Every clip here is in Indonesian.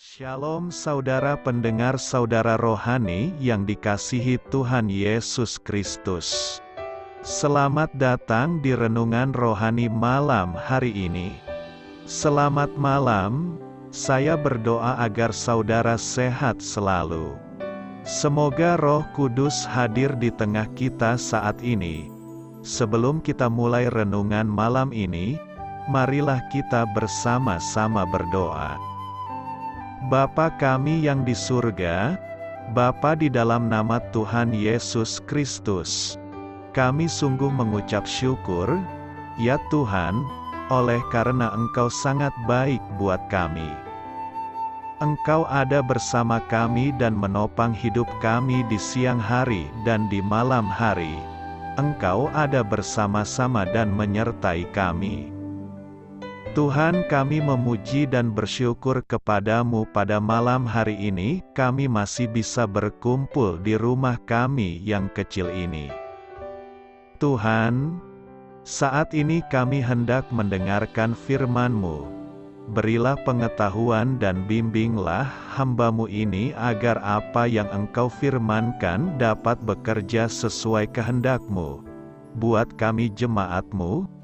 Shalom saudara pendengar saudara rohani yang dikasihi Tuhan Yesus Kristus. Selamat datang di renungan rohani malam hari ini. Selamat malam, saya berdoa agar saudara sehat selalu. Semoga Roh Kudus hadir di tengah kita saat ini. Sebelum kita mulai renungan malam ini, marilah kita bersama-sama berdoa. Bapa kami yang di surga, Bapa di dalam nama Tuhan Yesus Kristus, kami sungguh mengucap syukur, ya Tuhan, oleh karena Engkau sangat baik buat kami. Engkau ada bersama kami dan menopang hidup kami di siang hari dan di malam hari. Engkau ada bersama-sama dan menyertai kami. Tuhan, kami memuji dan bersyukur kepadamu pada malam hari ini, kami masih bisa berkumpul di rumah kami yang kecil ini. Tuhan, saat ini kami hendak mendengarkan firman-Mu. Berilah pengetahuan dan bimbinglah hamba-Mu ini agar apa yang Engkau firmankan dapat bekerja sesuai kehendak-Mu. Buat kami jemaat-Mu,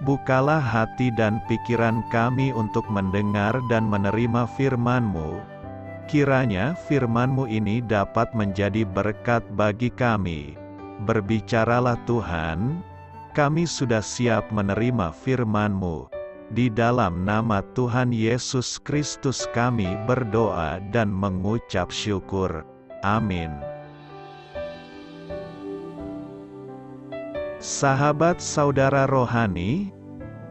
bukalah hati dan pikiran kami untuk mendengar dan menerima firman-Mu. Kiranya firman-Mu ini dapat menjadi berkat bagi kami. Berbicaralah Tuhan, kami sudah siap menerima firman-Mu. Di dalam nama Tuhan Yesus Kristus kami berdoa dan mengucap syukur. Amin. Sahabat saudara rohani,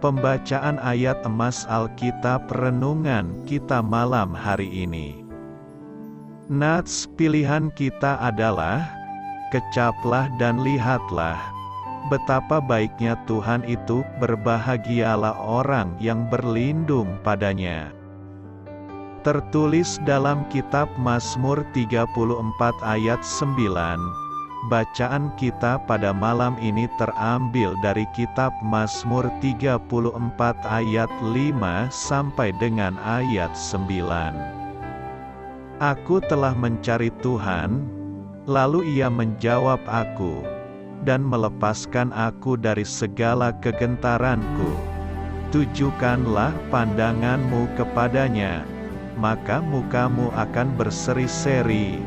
pembacaan ayat emas Alkitab renungan kita malam hari ini. Nats pilihan kita adalah, kecaplah dan lihatlah, betapa baiknya Tuhan itu, berbahagialah orang yang berlindung padanya. Tertulis dalam kitab Mazmur 34 ayat 9. Bacaan kita pada malam ini terambil dari kitab Mazmur 34 ayat 5 sampai dengan ayat 9. Aku telah mencari Tuhan, lalu Ia menjawab aku, dan melepaskan aku dari segala kegentaranku. Tujukanlah pandangan-Mu kepadanya, maka muka-Mu akan berseri-seri,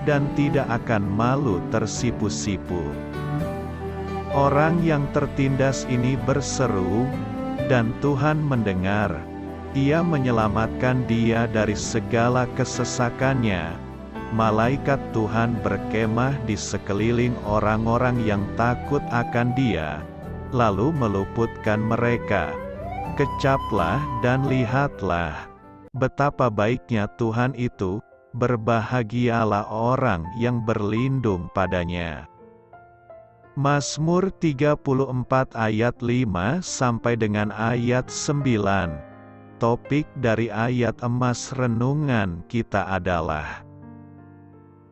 dan tidak akan malu tersipu-sipu. Orang yang tertindas ini berseru, dan Tuhan mendengar. Ia menyelamatkan dia dari segala kesesakannya. Malaikat Tuhan berkemah di sekeliling orang-orang yang takut akan Dia, lalu meluputkan mereka. Kecaplah dan lihatlah, betapa baiknya Tuhan itu, berbahagialah orang yang berlindung padanya. Mazmur 34 ayat 5 sampai dengan ayat 9. Topik dari ayat emas renungan kita adalah,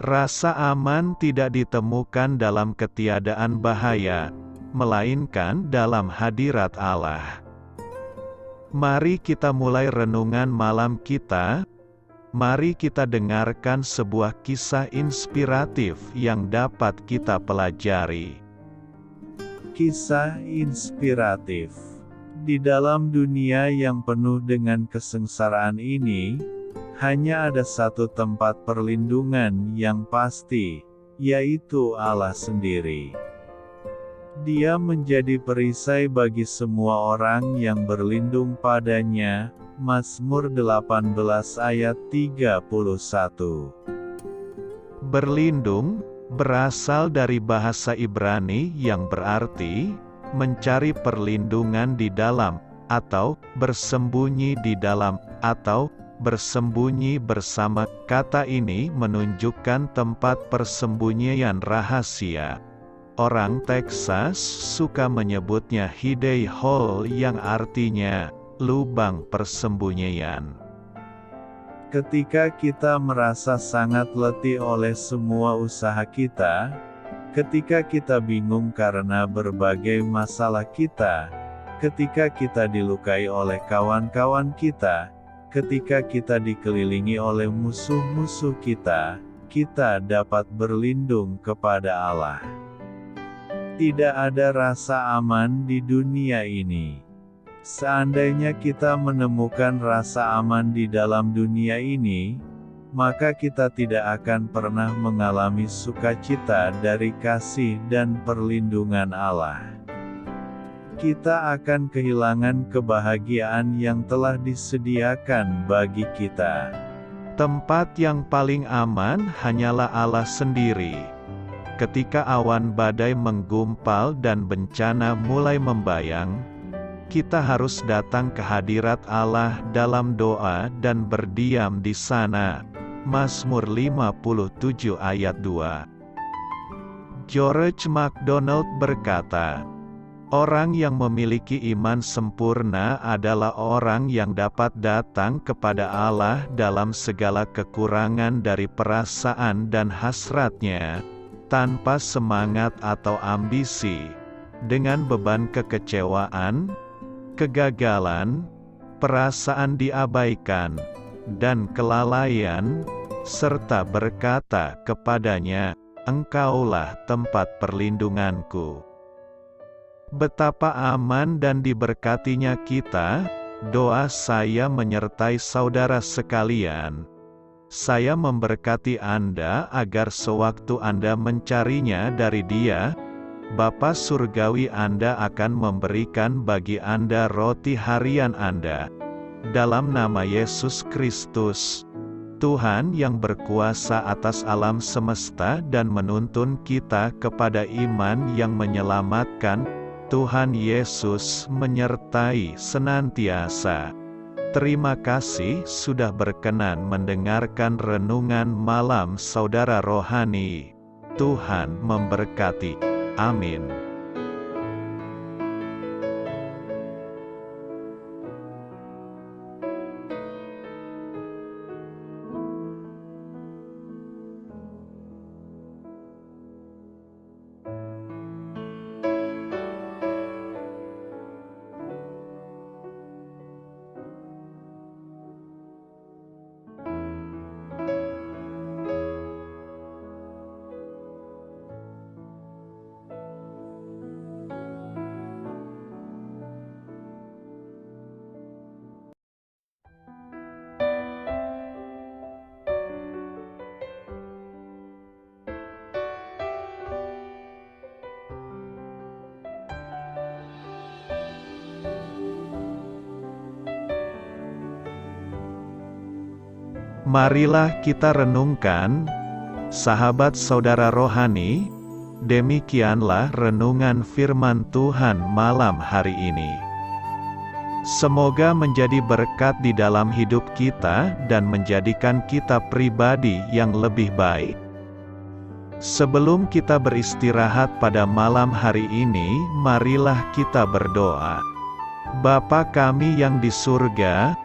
rasa aman tidak ditemukan dalam ketiadaan bahaya, melainkan dalam hadirat Allah. Mari kita mulai renungan malam kita. Mari kita dengarkan sebuah kisah inspiratif yang dapat kita pelajari. Kisah inspiratif. Di dalam dunia yang penuh dengan kesengsaraan ini, hanya ada satu tempat perlindungan yang pasti, yaitu Allah sendiri. Dia menjadi perisai bagi semua orang yang berlindung padanya. Mazmur 18 ayat 31. Berlindung berasal dari bahasa Ibrani yang berarti mencari perlindungan di dalam, atau bersembunyi di dalam, atau bersembunyi bersama. Kata ini menunjukkan tempat persembunyian rahasia. Orang Texas suka menyebutnya hidey hole yang artinya lubang persembunyian. Ketika kita merasa sangat letih oleh semua usaha kita, ketika kita bingung karena berbagai masalah kita, ketika kita dilukai oleh kawan-kawan kita, ketika kita dikelilingi oleh musuh-musuh kita, kita dapat berlindung kepada Allah. Tidak ada rasa aman di dunia ini. Seandainya kita menemukan rasa aman di dalam dunia ini, maka kita tidak akan pernah mengalami sukacita dari kasih dan perlindungan Allah. Kita akan kehilangan kebahagiaan yang telah disediakan bagi kita. Tempat yang paling aman hanyalah Allah sendiri. Ketika awan badai menggumpal dan bencana mulai membayang, kita harus datang ke hadirat Allah dalam doa dan berdiam di sana. Mazmur 57 ayat 2. George MacDonald berkata, "Orang yang memiliki iman sempurna adalah orang yang dapat datang kepada Allah dalam segala kekurangan dari perasaan dan hasratnya, tanpa semangat atau ambisi, dengan beban kekecewaan, kegagalan, perasaan diabaikan, dan kelalaian, serta berkata kepadanya, 'Engkaulah tempat perlindunganku.'" Betapa aman dan diberkatinya kita. Doa saya menyertai saudara sekalian. Saya memberkati Anda agar sewaktu Anda mencarinya dari Dia, Bapa Surgawi Anda akan memberikan bagi Anda roti harian Anda. Dalam nama Yesus Kristus, Tuhan yang berkuasa atas alam semesta dan menuntun kita kepada iman yang menyelamatkan, Tuhan Yesus menyertai senantiasa. Terima kasih sudah berkenan mendengarkan renungan malam saudara rohani. Tuhan memberkati. Amin. Marilah kita renungkan, sahabat saudara rohani, demikianlah renungan firman Tuhan malam hari ini. Semoga menjadi berkat di dalam hidup kita dan menjadikan kita pribadi yang lebih baik. Sebelum kita beristirahat pada malam hari ini, marilah kita berdoa. Bapa kami yang di surga,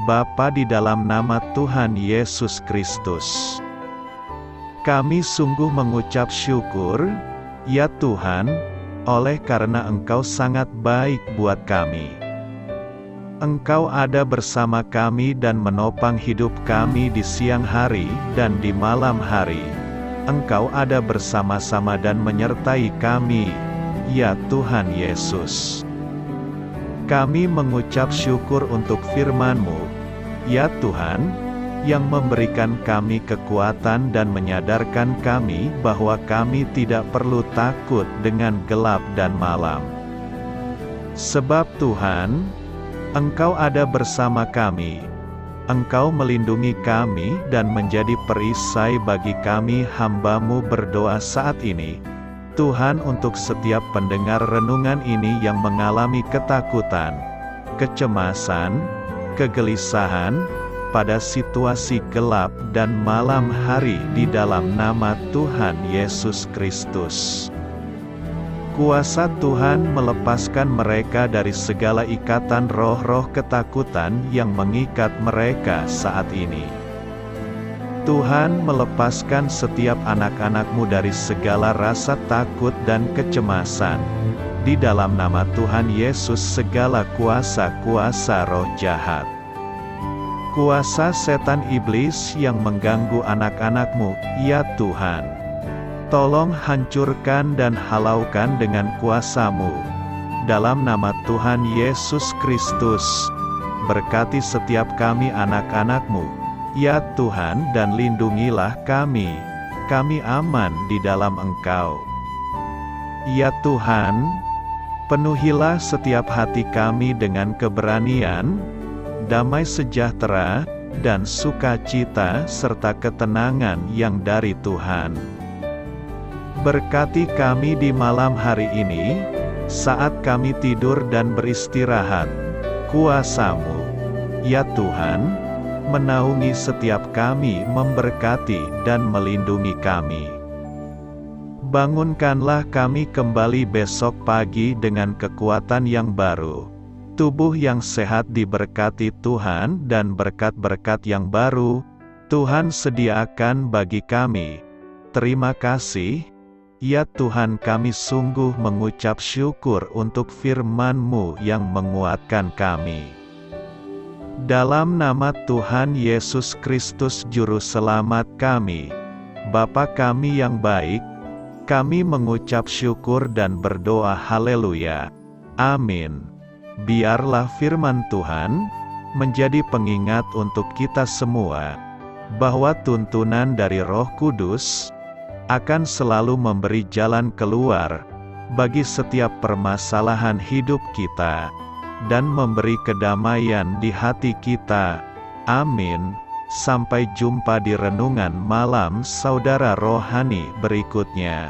Bapa di dalam nama Tuhan Yesus Kristus, kami sungguh mengucap syukur, ya Tuhan, oleh karena Engkau sangat baik buat kami. Engkau ada bersama kami dan menopang hidup kami di siang hari dan di malam hari. Engkau ada bersama-sama dan menyertai kami, ya Tuhan Yesus. Kami mengucap syukur untuk firman-Mu, ya Tuhan, yang memberikan kami kekuatan dan menyadarkan kami bahwa kami tidak perlu takut dengan gelap dan malam. Sebab Tuhan, Engkau ada bersama kami. Engkau melindungi kami dan menjadi perisai bagi kami hamba-Mu berdoa saat ini. Tuhan, untuk setiap pendengar renungan ini yang mengalami ketakutan, kecemasan, kegelisahan, pada situasi gelap dan malam hari di dalam nama Tuhan Yesus Kristus. Kuasa Tuhan melepaskan mereka dari segala ikatan roh-roh ketakutan yang mengikat mereka saat ini. Tuhan melepaskan setiap anak-anak-Mu dari segala rasa takut dan kecemasan. Di dalam nama Tuhan Yesus segala kuasa-kuasa roh jahat, kuasa setan iblis yang mengganggu anak-anak-Mu, ya Tuhan. Tolong hancurkan dan halaukan dengan kuasa-Mu. Dalam nama Tuhan Yesus Kristus, berkati setiap kami anak-anak-Mu, ya Tuhan, dan lindungilah kami. Kami aman di dalam Engkau. Ya Tuhan, penuhilah setiap hati kami dengan keberanian, damai sejahtera, dan sukacita serta ketenangan yang dari Tuhan. Berkati kami di malam hari ini, saat kami tidur dan beristirahat. Kuasa-Mu, ya Tuhan, menaungi setiap kami, memberkati dan melindungi kami. Bangunkanlah kami kembali besok pagi dengan kekuatan yang baru. Tubuh yang sehat diberkati Tuhan, dan berkat-berkat yang baru Tuhan sediakan bagi kami. Terima kasih, ya Tuhan, kami sungguh mengucap syukur untuk firman-Mu yang menguatkan kami. Dalam nama Tuhan Yesus Kristus Juru Selamat kami, Bapa kami yang baik, kami mengucap syukur dan berdoa haleluya. Amin. Biarlah firman Tuhan menjadi pengingat untuk kita semua, bahwa tuntunan dari Roh Kudus akan selalu memberi jalan keluar bagi setiap permasalahan hidup kita, dan memberi kedamaian di hati kita. Amin. Sampai jumpa di renungan malam saudara rohani berikutnya.